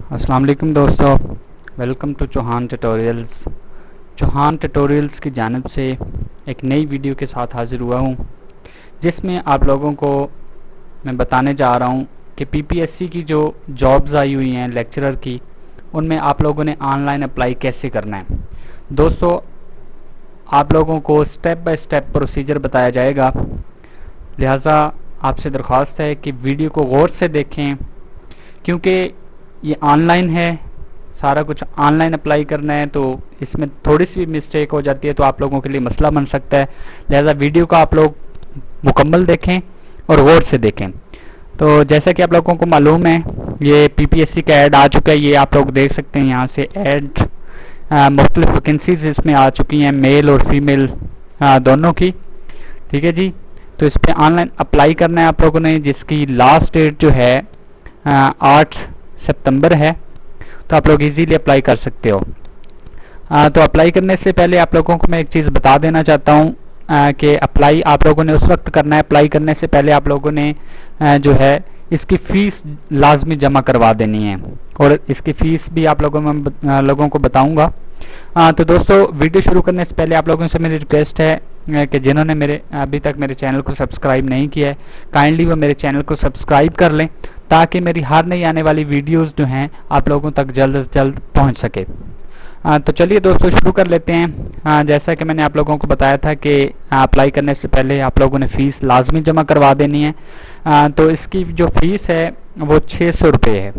अस्सलाम वालेकुम दोस्तों, welcome to Chauhan tutorials. Chauhan tutorials की जानिब से एक नई वीडियो के साथ हाज़िर हुआ हूँ, जिसमें आप लोगों को मैं बताने जा रहा हूँ कि पीपीएससी की जो जॉब्स आई हुई हैं लेक्चरर की, उनमें आप लोगों ने ऑनलाइन अप्लाई कैसे करना है। दोस्तों, आप लोगों को स्टेप बाय स्टेप प्रोसीजर बताया जाएगा, लिहाजा आपसे दरख्वास्त है कि वीडियो को गौर से देखें, क्योंकि ये ऑनलाइन है, सारा कुछ ऑनलाइन अप्लाई करना है, तो इसमें थोड़ी सी भी मिस्टेक हो जाती है तो आप लोगों के लिए मसला बन सकता है। लिहाजा वीडियो को आप लोग मुकम्मल देखें और गौर से देखें। तो जैसा कि आप लोगों को मालूम है, ये पीपीएससी का ऐड आ चुका है। ये आप लोग देख सकते हैं यहाँ से ऐड, मुख्तलिफ वैकेंसीज इसमें आ चुकी हैं, मेल और फीमेल दोनों की। ठीक है जी, तो इस पर ऑनलाइन अप्लाई करना है आप लोगों ने, जिसकी लास्ट डेट जो है 8 सितंबर है, तो आप लोग इजीली अप्लाई कर सकते हो। तो अप्लाई करने से पहले आप लोगों को मैं एक चीज़ बता देना चाहता हूँ कि अप्लाई आप लोगों ने उस वक्त करना है। अप्लाई करने से पहले आप लोगों ने जो है इसकी फ़ीस लाजमी जमा करवा देनी है, और इसकी फ़ीस भी आप लोगों को बताऊँगा। तो दोस्तों, वीडियो शुरू करने से पहले आप लोगों से मेरी रिक्वेस्ट है कि जिन्होंने अभी तक मेरे चैनल को सब्सक्राइब नहीं किया है, काइंडली वो मेरे चैनल को सब्सक्राइब कर लें, ताकि मेरी हर नई आने वाली वीडियोस जो हैं आप लोगों तक जल्द से जल्द पहुंच सके। तो चलिए दोस्तों, शुरू कर लेते हैं। जैसा कि मैंने आप लोगों को बताया था कि अप्लाई करने से पहले आप लोगों ने फ़ीस लाजमी जमा करवा देनी है। तो इसकी जो फ़ीस है वो 600 रुपये है,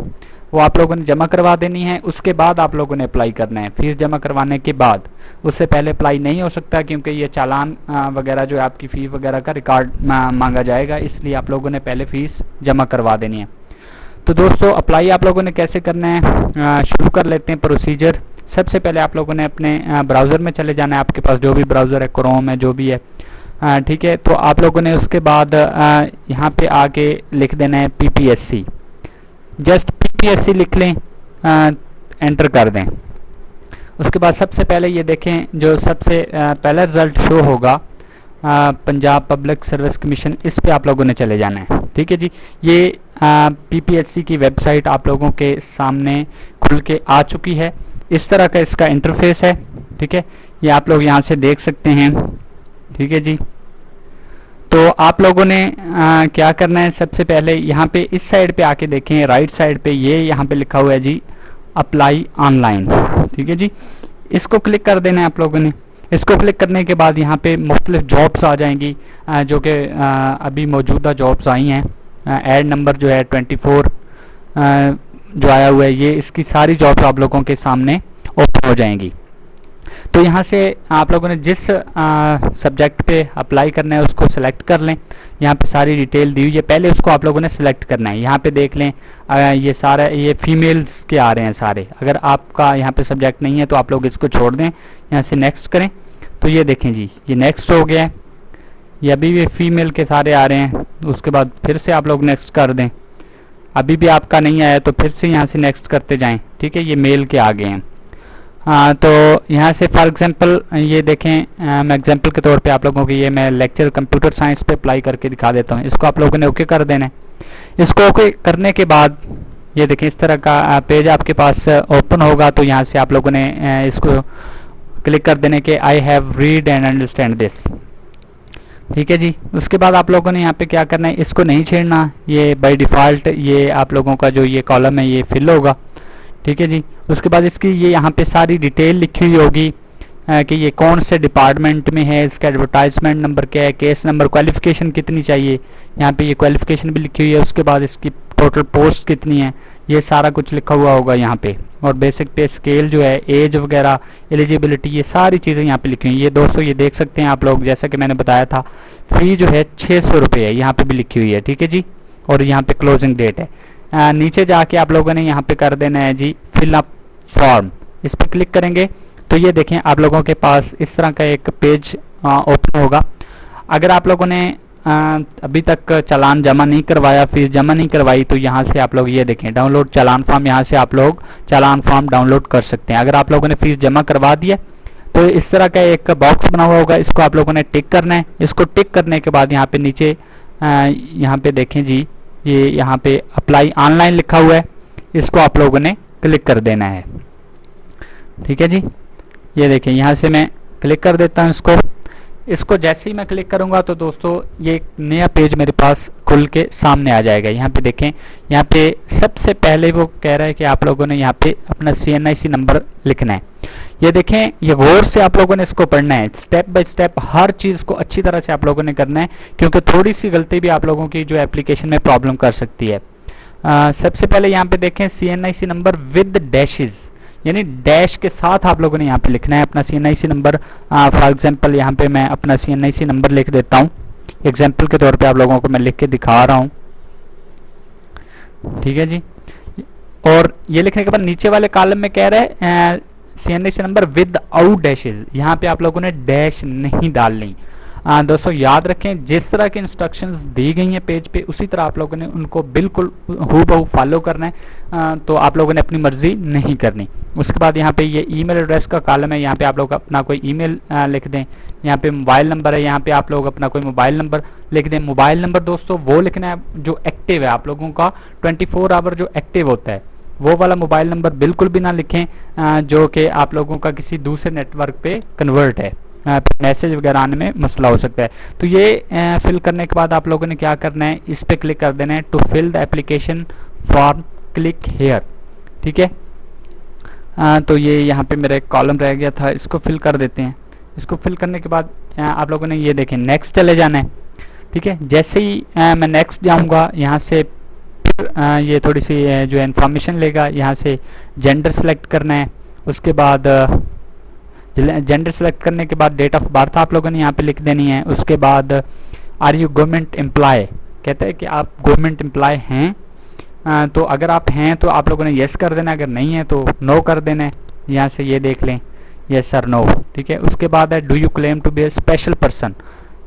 वो आप लोगों ने जमा करवा देनी है। उसके बाद आप लोगों ने अप्लाई करना है। फ़ीस जमा करवाने के बाद, उससे पहले अप्लाई नहीं हो सकता, क्योंकि ये चालान वगैरह जो है आपकी फ़ी वगैरह का रिकॉर्ड मांगा जाएगा, इसलिए आप लोगों ने पहले फ़ीस जमा करवा देनी है। तो दोस्तों, अप्लाई आप लोगों ने कैसे करना है, शुरू कर लेते हैं प्रोसीजर। सबसे पहले आप लोगों ने अपने ब्राउज़र में चले जाना है, आपके पास जो भी ब्राउज़र है, क्रोम है, जो भी है, ठीक है। तो आप लोगों ने उसके बाद यहाँ पे आके लिख देना है पीपीएससी, जस्ट पीपीएससी लिख लें, एंटर कर दें। उसके बाद सबसे पहले ये देखें, जो सबसे पहला रिज़ल्ट शो होगा पंजाब पब्लिक सर्विस कमीशन, इस पे आप लोगों ने चले जाना है। ठीक है जी, ये पीपीएससी की वेबसाइट आप लोगों के सामने खुल के आ चुकी है। इस तरह का इसका इंटरफेस है। ठीक है, ये आप लोग यहाँ से देख सकते हैं। ठीक है जी, तो आप लोगों ने क्या करना है, सबसे पहले यहाँ पे इस साइड पे आके देखें, राइट साइड पे ये यहाँ पे लिखा हुआ है जी अप्लाई ऑनलाइन। ठीक है जी, इसको क्लिक कर देना है आप लोगों ने। इसको क्लिक करने के बाद यहाँ पे मुख्तलिफ जॉब्स आ जाएंगी, जो कि अभी मौजूदा जॉब्स आई हैं। ऐड नंबर जो है 24 जो आया हुआ है, ये इसकी सारी जॉब्स आप लोगों के सामने ओपन हो जाएंगी। तो यहाँ से आप लोगों ने जिस सब्जेक्ट पे अप्लाई करना है उसको सिलेक्ट कर लें। यहाँ पे सारी डिटेल दी हुई है, पहले उसको आप लोगों ने सिलेक्ट करना है। यहाँ पे देख लें, ये सारा ये फीमेल्स के आ रहे हैं सारे। अगर आपका यहाँ पे सब्जेक्ट नहीं है तो आप लोग इसको छोड़ दें, यहाँ से नेक्स्ट करें। तो ये देखें जी, ये नेक्स्ट हो गया है, ये अभी भी फीमेल के सारे आ रहे हैं। उसके बाद फिर से आप लोग नेक्स्ट कर दें, अभी भी आपका नहीं आया तो फिर से यहाँ से नेक्स्ट करते जाएं। ठीक है, ये मेल के आ गए हैं। तो यहाँ से फॉर एग्जांपल ये देखें, मैं एग्जांपल के तौर पे आप लोगों की ये मैं लेक्चर कंप्यूटर साइंस पे अप्लाई करके दिखा देता हूँ। इसको आप लोगों ने ओके कर देना है। इसको ओके करने के बाद ये देखें, इस तरह का पेज आपके पास ओपन होगा। तो यहाँ से आप लोगों ने इसको क्लिक कर देने के I have read and understand this. ठीक है जी, उसके बाद आप लोगों ने यहाँ पे क्या करना है, इसको नहीं छेड़ना। ये बाय डिफ़ॉल्ट ये आप लोगों का जो ये कॉलम है ये फिल होगा। ठीक है जी, उसके बाद इसकी ये यहाँ पे सारी डिटेल लिखी हुई होगी कि ये कौन से डिपार्टमेंट में है, इसका एडवर्टाइजमेंट नंबर क्या है, केस नंबर, क्वालिफ़िकेशन कितनी चाहिए, यहाँ पे ये क्वालिफ़िकेशन भी लिखी हुई है। उसके बाद इसकी टोटल पोस्ट कितनी है, ये सारा कुछ लिखा हुआ होगा यहाँ पे। और बेसिक पे स्केल जो है, एज वगैरह, एलिजिबिलिटी, ये सारी चीज़ें यहाँ पे लिखी हुई हैं। ये दोस्तों ये देख सकते हैं आप लोग, जैसा कि मैंने बताया था, फ़ी जो है 600 रुपये है, यहाँ पे भी लिखी हुई है। ठीक है जी, और यहाँ पे क्लोजिंग डेट है। नीचे जाके आप लोगों ने यहाँ पे कर देना है जी फिल अप फॉर्म। इस पर क्लिक करेंगे तो ये देखें, आप लोगों के पास इस तरह का एक पेज ओपन होगा। अगर आप लोगों ने अभी तक चालान जमा नहीं करवाया, फीस जमा नहीं करवाई, तो यहाँ से आप लोग ये देखें डाउनलोड चालान फॉर्म, यहाँ से आप लोग चालान फॉर्म डाउनलोड कर सकते हैं। अगर आप लोगों ने फीस जमा करवा दिया तो इस तरह का एक बॉक्स बना हुआ होगा, इसको आप लोगों ने टिक करना है। इसको टिक करने के बाद यहाँ पे नीचे यहाँ पे देखें जी, ये यहाँ पे अप्लाई ऑनलाइन लिखा हुआ है, इसको आप लोगों ने क्लिक कर देना है। ठीक है जी, ये देखें यहाँ से मैं क्लिक कर देता हूँ इसको जैसे ही मैं क्लिक करूंगा तो दोस्तों ये एक नया पेज मेरे पास खुल के सामने आ जाएगा। यहाँ पे देखें, यहाँ पे सबसे पहले वो कह रहा है कि आप लोगों ने यहाँ पे अपना CNIC नंबर लिखना है। ये देखें, ये गौर से आप लोगों ने इसको पढ़ना है, स्टेप बाय स्टेप हर चीज़ को अच्छी तरह से आप लोगों ने करना है, क्योंकि थोड़ी सी गलती भी आप लोगों की जो एप्लीकेशन में प्रॉब्लम कर सकती है। सबसे पहले यहाँ पे देखें CNIC नंबर विद डैशेज, यानी डैश के साथ आप लोगों ने यहाँ पे लिखना है अपना CNIC नंबर। फॉर एग्जांपल यहाँ पे मैं अपना CNIC नंबर लिख देता हूँ, एग्जांपल के तौर पे आप लोगों को मैं लिख के दिखा रहा हूँ। ठीक है जी, और ये लिखने के बाद नीचे वाले कॉलम में कह रहा है CNIC number with out dashes, यहाँ पे आप लोगों ने डैश नहीं डालनी। दोस्तों याद रखें, जिस तरह की इंस्ट्रक्शंस दी गई हैं पेज पे उसी तरह आप लोगों ने उनको बिल्कुल हूबहू फॉलो करना है, तो आप लोगों ने अपनी मर्जी नहीं करनी। उसके बाद यहाँ पे ये ईमेल एड्रेस का कॉलम है, यहाँ पे आप लोग अपना कोई ईमेल लिख दें। यहाँ पे मोबाइल नंबर है, यहाँ पे आप लोग अपना कोई मोबाइल नंबर लिख दें। मोबाइल नंबर दोस्तों वो लिखना है जो एक्टिव है, आप लोगों का 24 आवर जो एक्टिव होता है वो वाला मोबाइल नंबर बिल्कुल भी ना लिखें जो कि आप लोगों का किसी दूसरे नेटवर्क पे कन्वर्ट है, मैसेज वगैरह आने में मसला हो सकता है। तो ये फिल करने के बाद आप लोगों ने क्या करना है, इस पे क्लिक कर देना है, to fill the application form click here. ठीक है, तो ये यहाँ पे मेरा एक कॉलम रह गया था, इसको फिल कर देते हैं। इसको फिल करने के बाद आप लोगों ने ये देखें नेक्स्ट चले जाना है। ठीक है, जैसे ही मैं नेक्स्ट जाऊँगा यहाँ से फिर ये थोड़ी सी जो इन्फॉर्मेशन लेगा, यहाँ से जेंडर सेलेक्ट करना है। उसके बाद जेंडर सेलेक्ट करने के बाद डेट ऑफ बर्थ आप लोगों ने यहाँ पे लिख देनी है। उसके बाद आर यू गवर्नमेंट एम्प्लॉय, कहते हैं कि आप गवर्नमेंट एम्प्लॉय हैं, तो अगर आप हैं तो आप लोगों ने येस कर देना, अगर नहीं है तो नो कर देना है। यहाँ से ये देख लें येस और नो। ठीक है, उसके बाद है do you claim to be a special person,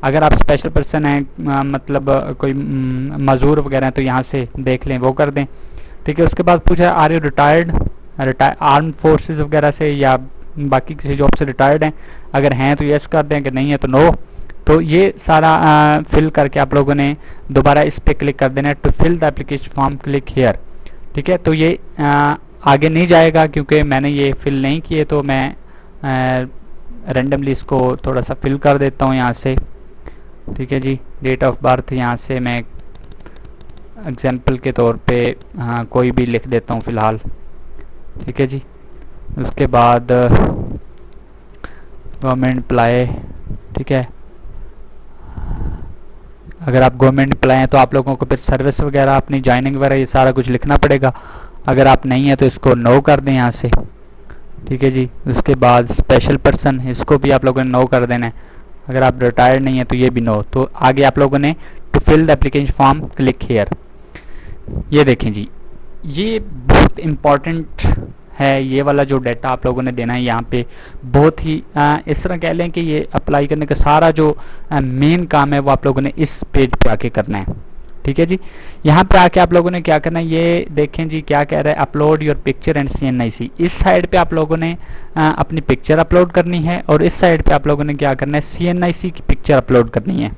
अगर आप स्पेशल पर्सन हैं मतलब कोई मजदूर वगैरह हैं तो यहाँ से देख लें वो कर दें। ठीक है, उसके बाद पूछा are you retired arm forces वगैरह से या बाकी किसी जॉब से रिटायर्ड हैं, अगर हैं तो यस कर दें, अगर नहीं है तो नो। तो ये सारा फिल करके आप लोगों ने दोबारा इस पे क्लिक कर देना है, to fill the application form click here. ठीक है, तो ये आगे नहीं जाएगा क्योंकि मैंने ये फिल नहीं किए, तो मैं रैंडमली इसको थोड़ा सा फिल कर देता हूँ यहाँ से। ठीक है जी, डेट ऑफ बर्थ यहाँ से मैं एग्जाम्पल के तौर पे कोई भी लिख देता हूँ फ़िलहाल। ठीक है जी, उसके बाद गवर्नमेंट एम्प्लॉय। ठीक है, अगर आप गवर्नमेंट एम्प्लॉय हैं तो आप लोगों को फिर सर्विस वगैरह अपनी ज्वाइनिंग वगैरह ये सारा कुछ लिखना पड़ेगा, अगर आप नहीं है तो इसको नो कर दें यहाँ से। ठीक है जी, उसके बाद स्पेशल पर्सन, इसको भी आप लोगों ने नो कर देना है, अगर आप रिटायर्ड नहीं है तो ये भी नो। तो आगे आप लोगों ने to fill the application form click here. ये देखें जी, ये बहुत इम्पॉर्टेंट है, ये वाला जो डाटा आप लोगों ने देना है यहाँ पे बहुत ही इस तरह कह लें कि ये अप्लाई करने का सारा जो मेन काम है वो आप लोगों ने इस पेज पे आके करना है। ठीक है जी, यहाँ पे आके आप लोगों ने क्या करना है, ये देखें जी क्या कह रहा है, upload your picture and CNIC। इस साइड पे आप लोगों ने अपनी पिक्चर अपलोड करनी है और इस साइड पे आप लोगों ने क्या करना है, CNIC की पिक्चर अपलोड करनी है।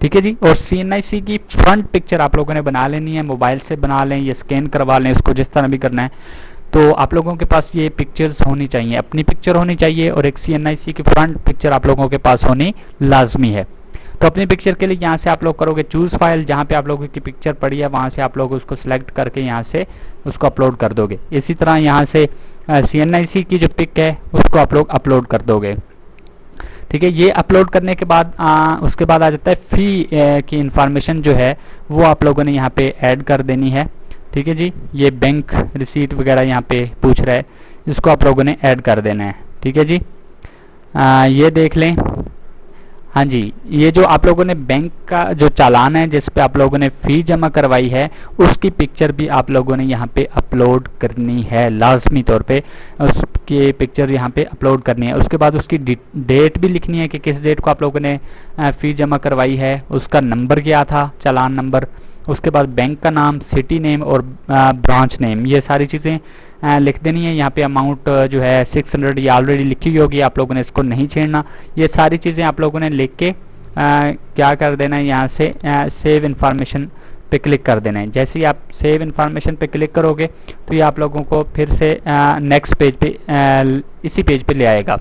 ठीक है जी, और CNIC की फ्रंट पिक्चर आप लोगों ने बना लेनी है, मोबाइल से बना लें या स्कैन करवा लें, इसको जिस तरह भी करना है। तो आप लोगों के पास ये पिक्चर्स होनी चाहिए, अपनी पिक्चर होनी चाहिए और एक CNIC की फ्रंट पिक्चर आप लोगों के पास होनी लाजमी है। तो अपनी पिक्चर के लिए यहाँ से आप लोग करोगे चूज़ फाइल, जहाँ पे आप लोगों की पिक्चर पड़ी है वहाँ से आप लोग उसको सिलेक्ट करके यहाँ से उसको अपलोड कर दोगे। इसी तरह यहाँ से CNIC की जो पिक है उसको आप लोग अपलोड कर दोगे। ठीक है, ये अपलोड करने के बाद उसके बाद आ जाता है फ़ी की इंफॉर्मेशन जो है वो आप लोगों ने यहाँ पे ऐड कर देनी है। ठीक है जी, ये बैंक रिसीट वगैरह यहाँ पे पूछ रहा है, इसको आप लोगों ने ऐड कर देना है। ठीक है जी, ये देख लें। हाँ जी, ये जो आप लोगों ने बैंक का जो चालान है जिस पे आप लोगों ने फ़ी जमा करवाई है उसकी पिक्चर भी आप लोगों ने यहाँ पे अपलोड करनी है लाजमी तौर पे, उसकी पिक्चर यहाँ पे अपलोड करनी है। उसके बाद उसकी डेट भी लिखनी है कि किस डेट को आप लोगों ने फ़ी जमा करवाई है, उसका नंबर क्या था, चालान नंबर, उसके बाद बैंक का नाम, सिटी नेम और ब्रांच नेम, ये सारी चीज़ें लिख देनी है। यहाँ पे अमाउंट जो है 600 ये ऑलरेडी लिखी हुई होगी, आप लोगों ने इसको नहीं छेड़ना। ये सारी चीज़ें आप लोगों ने लिख के क्या कर देना है, यहाँ से सेव इंफॉर्मेशन पे क्लिक कर देना है। जैसे ही आप सेव इन्फॉर्मेशन पे क्लिक करोगे तो ये आप लोगों को फिर से नेक्स्ट पेज पे इसी पेज पे ले आएगा।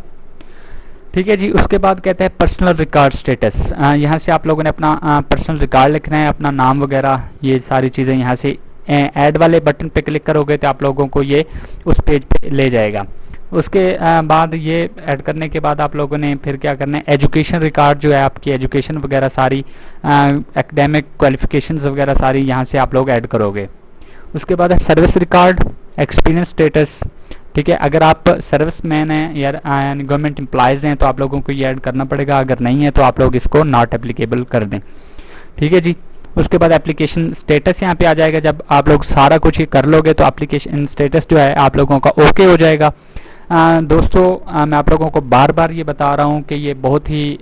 ठीक है जी। उसके बाद कहते हैं पर्सनल रिकॉर्ड स्टेटस। यहाँ से आप लोगों ने अपना पर्सनल रिकॉर्ड लिखना है, अपना नाम वगैरह ये सारी चीज़ें। यहाँ से ऐड वाले बटन पे क्लिक करोगे तो आप लोगों को ये उस पेज पे ले जाएगा। उसके बाद ये ऐड करने के बाद आप लोगों ने फिर क्या करना है, एजुकेशन रिकॉर्ड जो है आपकी एजुकेशन वगैरह सारी एकेडमिक क्वालिफिकेशंस वगैरह सारी यहाँ से आप लोग ऐड करोगे। उसके बाद है सर्विस रिकॉर्ड, एक्सपीरियंस स्टेटस। ठीक है, अगर आप सर्विस मैन हैं या गवर्नमेंट एम्प्लॉयज़ हैं तो आप लोगों को ये ऐड करना पड़ेगा, अगर नहीं है तो आप लोग इसको नॉट एप्लीकेबल कर दें। ठीक है जी। उसके बाद एप्लीकेशन स्टेटस यहाँ पे आ जाएगा। जब आप लोग सारा कुछ ही कर लोगे तो एप्लीकेशन स्टेटस जो है आप लोगों का ओके हो जाएगा। दोस्तों मैं आप लोगों को बार बार ये बता रहा हूँ कि ये बहुत ही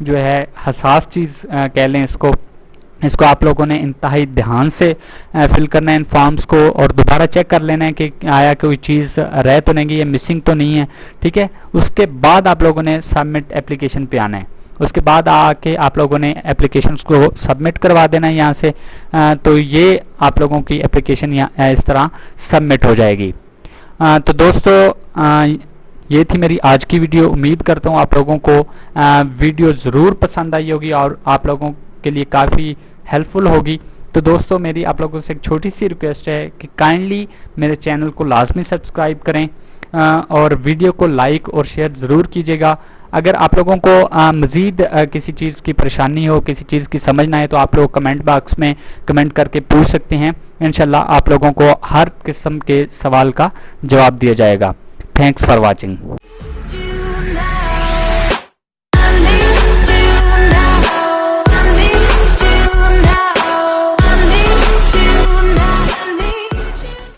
जो है हसास चीज़ कह लें इसको आप लोगों ने इंतहाई ध्यान से फिल करना है इन फॉर्म्स को, और दोबारा चेक कर लेना है कि आया कोई चीज़ रह तो नहीं है, मिसिंग तो नहीं है। ठीक है, उसके बाद आप लोगों ने सबमिट एप्लीकेशन पे आना है। उसके बाद आके आप लोगों ने एप्लीकेशन को सबमिट करवा देना है यहाँ से। तो ये आप लोगों की एप्लीकेशन यहाँ इस तरह सबमिट हो जाएगी। तो दोस्तों ये थी मेरी आज की वीडियो। उम्मीद करता हूँ आप लोगों को वीडियो ज़रूर पसंद आई होगी और आप लोगों के लिए काफ़ी हेल्पफुल होगी। तो दोस्तों मेरी आप लोगों से एक छोटी सी रिक्वेस्ट है कि काइंडली मेरे चैनल को लाजमी सब्सक्राइब करें और वीडियो को लाइक और शेयर ज़रूर कीजिएगा। अगर आप लोगों को मज़ीद किसी चीज़ की परेशानी हो, किसी चीज़ की समझ ना आए तो आप लोग कमेंट बॉक्स में कमेंट करके पूछ सकते हैं। इंशाल्लाह आप लोगों को हर किस्म के सवाल का जवाब दिया जाएगा। Thanks for watching.